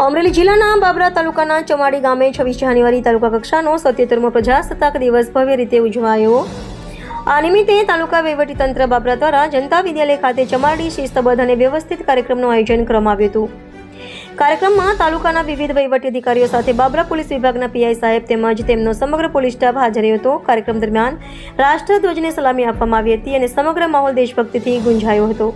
અમરેલી જિલ્લાના બાબરા તાલુકાના ચમાડી ગામે 26 જાન્યુઆરી તાલુકા કક્ષાનો 77મો પ્રજાસત્તાક દિવસ ભવ્ય રીતે ઉજવાયો। આ નિમિત્તે તાલુકા વહીવટીતંત્ર બાબરા દ્વારા જનતા વિદ્યાલય ખાતે ચમાડી શિસ્તબદ્ધ અને વ્યવસ્થિત કાર્યક્રમનું આયોજન કરવામાં આવ્યું હતું। કાર્યક્રમમાં તાલુકાના વિવિધ વહીવટી અધિકારીઓ સાથે બાબરા પોલીસ વિભાગના પીઆઈ સાહેબ તેમજ તેમનો સમગ્ર પોલીસ સ્ટાફ હાજર રહ્યો હતો। કાર્યક્રમ દરમિયાન રાષ્ટ્રધ્વજને સલામી આપવામાં આવી હતી અને સમગ્ર માહોલ દેશભક્તિથી ગુંજાયો હતો।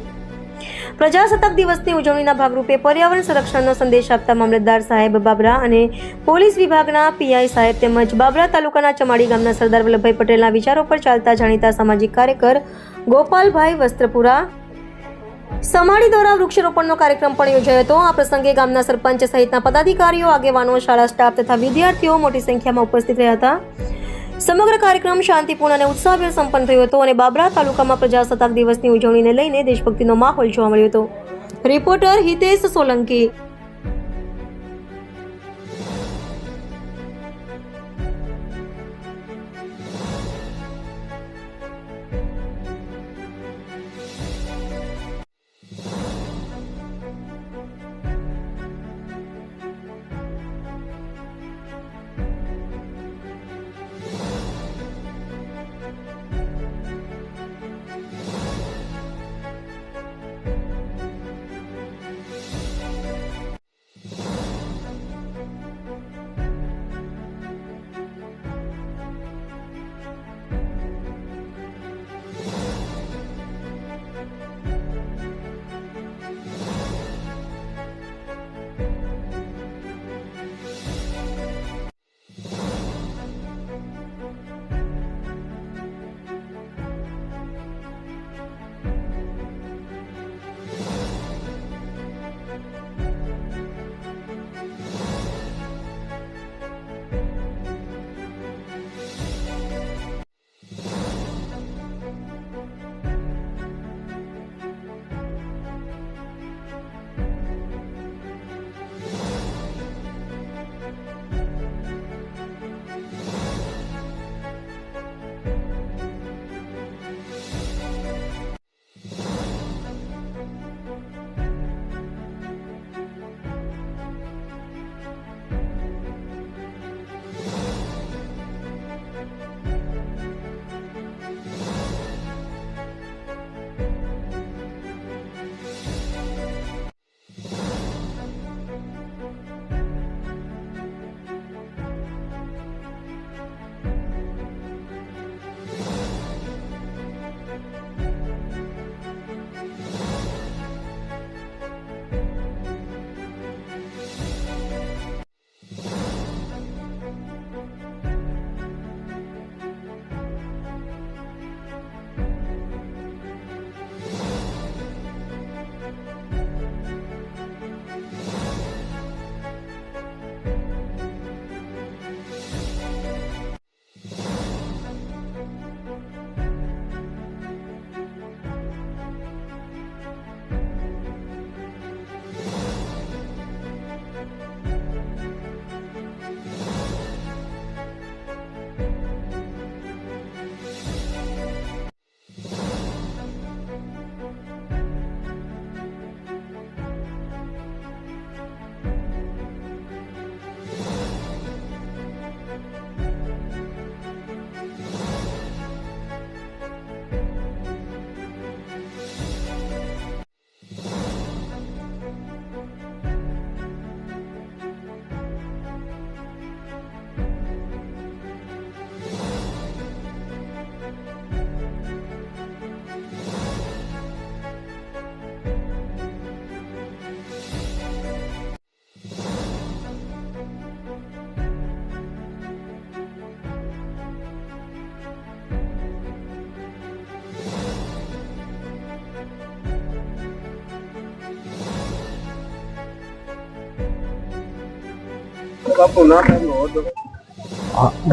પ્રજાસત્તાક દિવસની ઉજવણીના ભાગરૂપે પર્યાવરણ સંરક્ષણનો સંદેશ આપતા મામલતદાર સાહેબ બાબરા અને પોલીસ વિભાગના પીઆઈ સાહેબ તેમજ બાબરા તાલુકાના ચમાડી ગામના સરદાર વલ્લભભાઈ પટેલના વિચારો પર ચાલતા જાણીતા સામાજિક કાર્યકર ગોપાલભાઈ વસ્ત્રપુરા સમાડી દ્વારા વૃક્ષારોપણનો કાર્યક્રમ પણ યોજાયો હતો। આ પ્રસંગે ગામના સરપંચ સહિતના પદાધિકારીઓ, આગેવાનો, શાળા સ્ટાફ તથા વિદ્યાર્થીઓ મોટી સંખ્યામાં ઉપસ્થિત રહ્યા હતા। સમગ્ર કાર્યક્રમ શાંતિપૂર્ણ અને ઉત્સાહભેર સંપન્ન થયો હતો અને બાબરા તાલુકામાં પ્રજાસત્તાક દિવસની ઉજવણીને લઈને દેશભક્તિનો માહોલ જોવા મળ્યો હતો। રિપોર્ટર હિતેશ સોલંકી।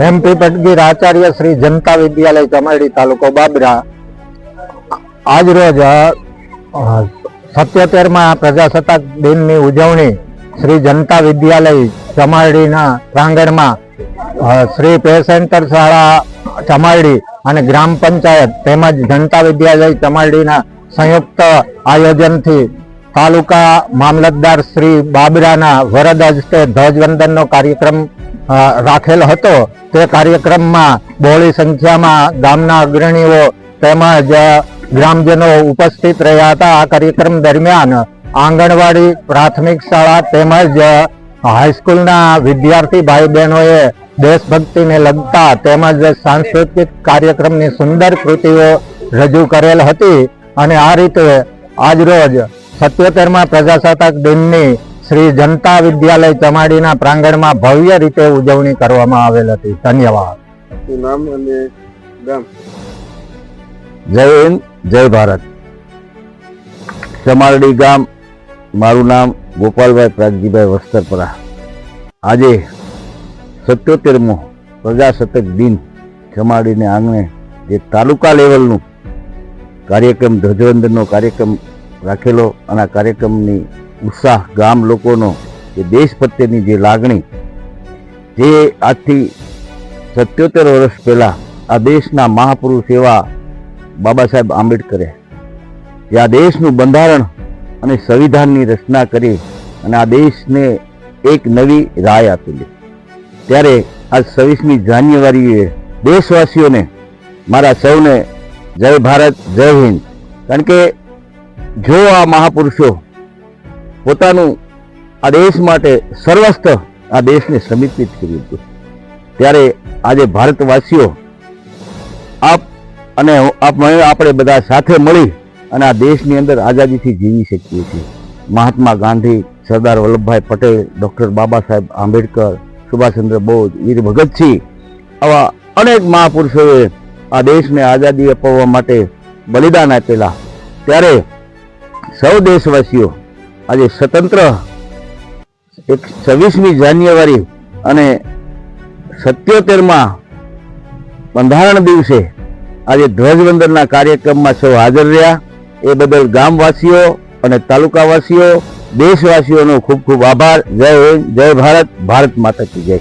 एमपी पटगीर आचार्य श्री जनता विद्यालय चमाड़ी तालुको बाबरा आज रोज 77मा प्रजासत्ताक दिन की उजवणी श्री जनता विद्यालय चमाड़ी प्रांगण में श्री पे सेंटर शाळा चमाड़ी और ग्राम पंचायत तेमज जनता विद्यालय चमाड़ी संयुक्त आयोजन थी તાલુકા મામલતદાર શ્રી બાબરાના વરદ હસ્તે ધ્વજવંદનનો કાર્યક્રમ રાખેલ હતો. તે કાર્યક્રમમાં બહોળી સંખ્યામાં ગામના અગ્રણીઓ તેમજ ગ્રામજનો ઉપસ્થિત રહ્યા હતા. આ કાર્યક્રમ દરમિયાન આંગણવાડી, પ્રાથમિક શાળા તેમજ હાઈસ્કૂલના વિદ્યાર્થી ભાઈ બહેનોએ દેશભક્તિને લગતા તેમજ સાંસ્કૃતિક કાર્યક્રમની સુંદર કૃતિઓ રજૂ કરેલ હતી. અને આ રીતે આજરોજ 77મા પ્રજાસત્તાક દિનની શ્રી જનતા વિદ્યાલય ચમાડીના પ્રાંગણમાં ભવ્ય રીતે ઉજવણી કરવામાં આવેલ હતી. ધન્યવાદ. નામ અને ગામ? જય હિન્દ, જય ભારત. ચમારડી ગામ. મારું નામ ગોપાલભાઈ પ્રાગજીભાઈ વસ્તરપરા. આજે 77મો પ્રજાસત્તાક દિન ચમારડીને આંગણે જે તાલુકા લેવલનું કાર્યક્રમ, ધ્વજવંદનનો કાર્યક્રમ રાખેલો અને આ કાર્યક્રમની ઉત્સાહ ગામ લોકોનો, જે દેશ પ્રત્યેની જે લાગણી, જે આજથી 77 વર્ષ પહેલા આ દેશના મહાપુરુષ એવા બાબા સાહેબ આંબેડકરે જે આ દેશનું બંધારણ અને સંવિધાનની રચના કરી અને આ દેશને એક નવી રાહ આપેલી, ત્યારે આજ 26મી જાન્યુઆરીએ દેશવાસીઓને મારા સૌને જય ભારત, જય હિન્દ. કારણ કે જો આ મહાપુરુષો પોતાનું આ દેશ માટે સર્વસ્થ આ દેશને સમર્પિત કર્યું હતું, ત્યારે આજે ભારતવાસીઓ આપણે બધા સાથે મળી અને આ દેશની અંદર આઝાદીથી જીવી શકીએ છીએ. મહાત્મા ગાંધી, સરદાર વલ્લભભાઈ પટેલ, ડૉક્ટર બાબા સાહેબ આંબેડકર, સુભાષચંદ્ર બોઝ, વીર ભગતસિંહ, આવા અનેક મહાપુરુષોએ આ દેશને આઝાદી અપાવવા માટે બલિદાન આપેલા. ત્યારે સૌ દેશવાસીઓ આજે સ્વતંત્ર 26મી જાન્યુઆરી અને 77મા બંધારણ દિવસે આજે ધ્વજવંદનના કાર્યક્રમમાં સૌ હાજર રહ્યા. એ બદલ ગામવાસીઓ અને તાલુકાવાસીઓ, દેશવાસીઓનો ખૂબ ખૂબ આભાર. જય હિન્દ, જય ભારત. ભારત માતા કી જય.